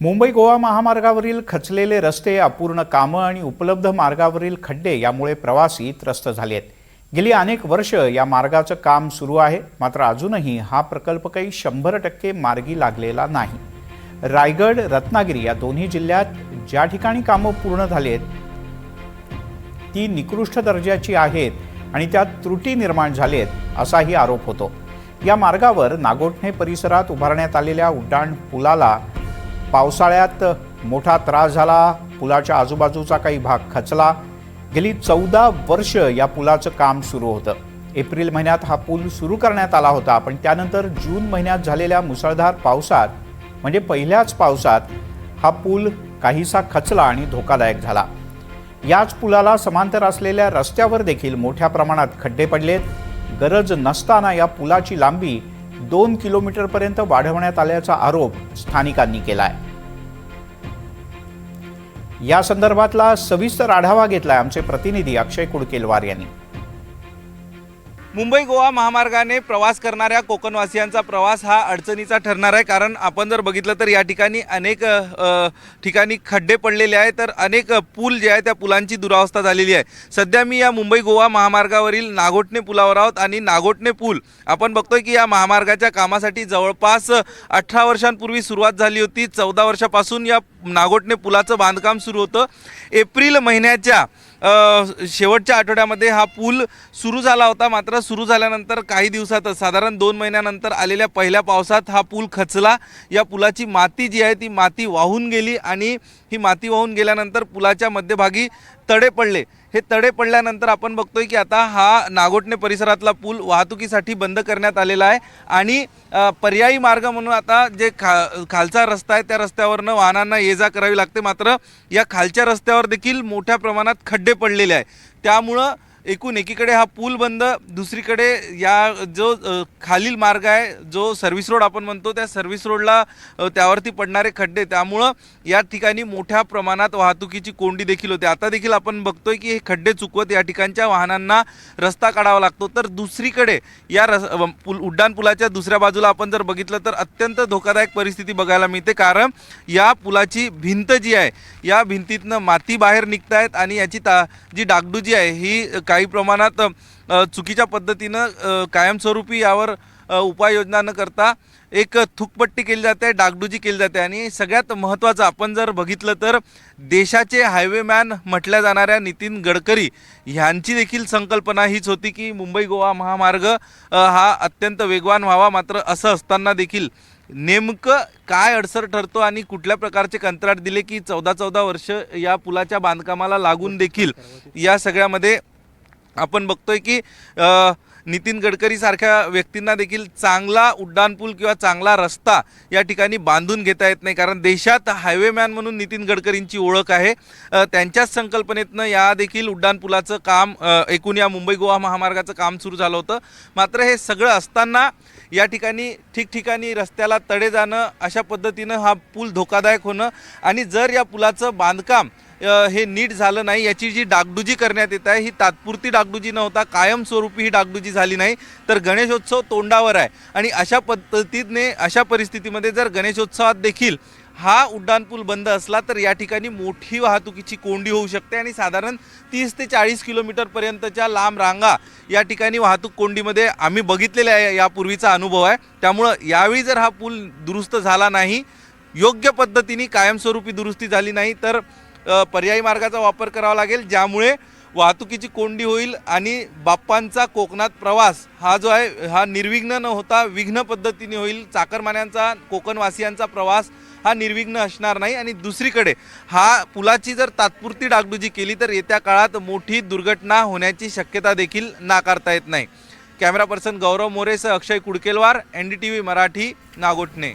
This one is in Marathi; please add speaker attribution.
Speaker 1: मुंबई गोवा महामार्गावरील खचलेले रस्ते, अपूर्ण कामं आणि उपलब्ध मार्गावरील खड्डे यामुळे प्रवासी त्रस्त झाले आहेत। गेली अनेक वर्ष या मार्गाचं काम सुरू आहे, मात्र अजूनही हा प्रकल्प काही 100% मार्गी लागलेला नाही। रायगड, रत्नागिरी या दोन्ही जिल्ह्यात ज्या ठिकाणी कामं पूर्ण झाली आहेत ती निकृष्ट दर्जाची आहेत आणि त्यात त्रुटी निर्माण झाली आहेत असाही आरोप होतो। या मार्गावर नागोठणे परिसरात उभारण्यात आलेल्या उड्डाण पुलाला पावसाळ्यात मोठा त्रास झाला। पुलाच्या आजूबाजूचा काही भाग खचला। गेली 14 वर्ष या पुलाचं काम सुरू होतं। एप्रिल महिन्यात हा पूल सुरू करण्यात आला होता, पण त्यानंतर जून महिन्यात झालेल्या मुसळधार पावसात म्हणजे पहिल्याच पावसात हा पूल काहीसा खचला आणि धोकादायक झाला। याच पुलाला समांतर असलेल्या रस्त्यावर देखील मोठ्या प्रमाणात खड्डे पडलेत। गरज नसताना या पुलाची लांबी 2 किलोमीटरपर्यंत वाढवण्यात आल्याचा आरोप स्थानिकांनी केलाय। या संदर्भातला सविस्तर आढावा घेतलाय आमचे प्रतिनिधी अक्षय कुडकेलवार यांनी।
Speaker 2: मुंबई गोवा महामार्गाने प्रवास करणाऱ्या कोकणवासियांचा प्रवास हा अडचणीचा ठरणार आहे, कारण आपण जर बघितलं तर या ठिकाणी अनेक ठिकाणी खड्डे पडलेले आहेत, तर अनेक पूल जे आहे त्या पुलांची दुरावस्था झालेली आहे। सध्या मी या मुंबई गोवा महामार्गावरील नागोठणे पुलावर आहोत आणि नागोठणे पूल आपण बघतोय की या महामार्गाच्या कामासाठी जवळपास 18 वर्षांपूर्वी सुरुवात झाली होती। 14 वर्षापासून या नागोठणे पुलाचं बांधकाम सुरू होतं। एप्रिल महिन्याच्या शेवटच्या आठवड्यामध्ये हा पूल सुरू झाला होता, मात्र सुरू झाल्यानंतर काही दिवसातच साधारण 2 महिन्यानंतर आलेल्या पहिल्या पावसात हा पूल खचला। या पुलाची माती जी आहे ती माती वाहून गेली आणि ही माती वाहून गेल्यानंतर पुलाच्या मध्यभागी तडे पडले। हे तडे पडल्यानंतर आपण बघतोय की आता हा नागोठणे परिसरातला पूल वाहतुकीसाठी बंद करण्यात आलेला आहे आणि पर्यायी मार्ग म्हणून आता जे खालचा रस्ता आहे त्या रस्त्यावरनं वाहनांना ये जा करावी लागते। मात्र या खालच्या रस्त्यावर देखील मोठ्या प्रमाणात खड्डे पडलेले आहे, त्यामुळं एकूण एकीकडे हा पूल बंद, दुसरीकडे या जो खालील मार्ग आहे जो सर्व्हिस रोड आपण म्हणतो त्या सर्व्हिस रोडला त्यावरती पडणारे खड्डे, त्यामुळं या ठिकाणी मोठ्या प्रमाणात वाहतुकीची कोंडी देखील होते। आता देखील आपण बघतोय की हे खड्डे चुकवत या ठिकाणच्या वाहनांना रस्ता काढावा लागतो। तर दुसरीकडे या उड्डाण पुलाच्या दुसऱ्या बाजूला आपण जर बघितलं तर अत्यंत धोकादायक परिस्थिती बघायला मिळते, कारण या पुलाची भिंत जी आहे या भिंतीतनं माती बाहेर निघतायत आणि याची जी डागडुजी आहे ही काही प्रमाणात चुकीच्या पद्धतीनं कायमस्वरूपी यावर उपाययोजना न करता एक थुकपट्टी केली जाते, डागडुजी केली जाते। आणि सगळ्यात महत्त्वाचं आपण जर बघितलं तर देशाचे हायवेमॅन म्हटल्या जाणाऱ्या नितीन गडकरी ह्यांची देखील संकल्पना हीच होती की मुंबई गोवा महामार्ग हा अत्यंत वेगवान व्हावा। मात्र असं असताना देखील नेमकं काय अडसर ठरतो आणि कुठल्या प्रकारचे कंत्राट दिले की 14 वर्ष या पुलाच्या बांधकामाला लागून देखील या सगळ्यामध्ये आपण बघतोय की नितीन गडकरी सारख्या व्यक्तींना देखील चांगला उड्डाणपूल किंवा चांगला रस्ता या ठिकाणी बांधून घेता येत नाही, कारण देशात हायवेमॅन म्हणून नितीन गडकरींची ओळख आहे। त्यांच्याच संकल्पनेतनं या देखील उड्डाणपुलाचं काम एकूण या मुंबई गोवा महामार्गाचं काम सुरू झालं होतं। मात्र हे सगळं असताना या ठिकाणी ठिकठिकाणी रस्त्याला तडे जाणं, अशा पद्धतीनं हा पूल धोकादायक होणं आणि जर या पुलाचं बांधकाम हे नीट झालं नाही, याची जी डागडुजी करण्यात येत आहे ही तात्पुरती डागडुजी न होता कायमस्वरूपी ही डागडुजी झाली नाही तर गणेशोत्सव तोंडावर आहे। आणि अशा पद्धतीने अशा परिस्थितीमध्ये जर गणेशोत्सवात देखील हा उड्डाणपूल बंद असला तर या ठिकाणी मोठी वाहतुकीची कोंडी होऊ शकते आणि साधारण 30 ते 40 किलोमीटरपर्यंतच्या लांब रांगा या ठिकाणी वाहतूक कोंडीमध्ये आम्ही बघितलेल्या आहे, यापूर्वीचा अनुभव आहे। त्यामुळं यावेळी जर हा पूल दुरुस्त झाला नाही, योग्य पद्धतीने कायमस्वरूपी दुरुस्ती झाली नाही तर पर्यायी मार्गाचा वापर करावा लागेल, ज्यामुळे वाहतुकीची कोंडी होईल आणि बाप्पांचा कोकणात प्रवास हा जो आहे हा निर्विघ्न न होता विघ्न पद्धतीने होईल। चाकरमान्यांचा, कोकणवासियांचा प्रवास हा निर्विघ्न असणार नाही। आणि दुसरीकडे हा पुलाची जर तात्पुरती डागडुजी केली तर येत्या काळात मोठी दुर्घटना होण्याची शक्यता देखील नाकारता येत नाही। कॅमेरा पर्सन गौरव मोरेसह अक्षय कुडकेलवार, NDTV मराठी, नागोठणे।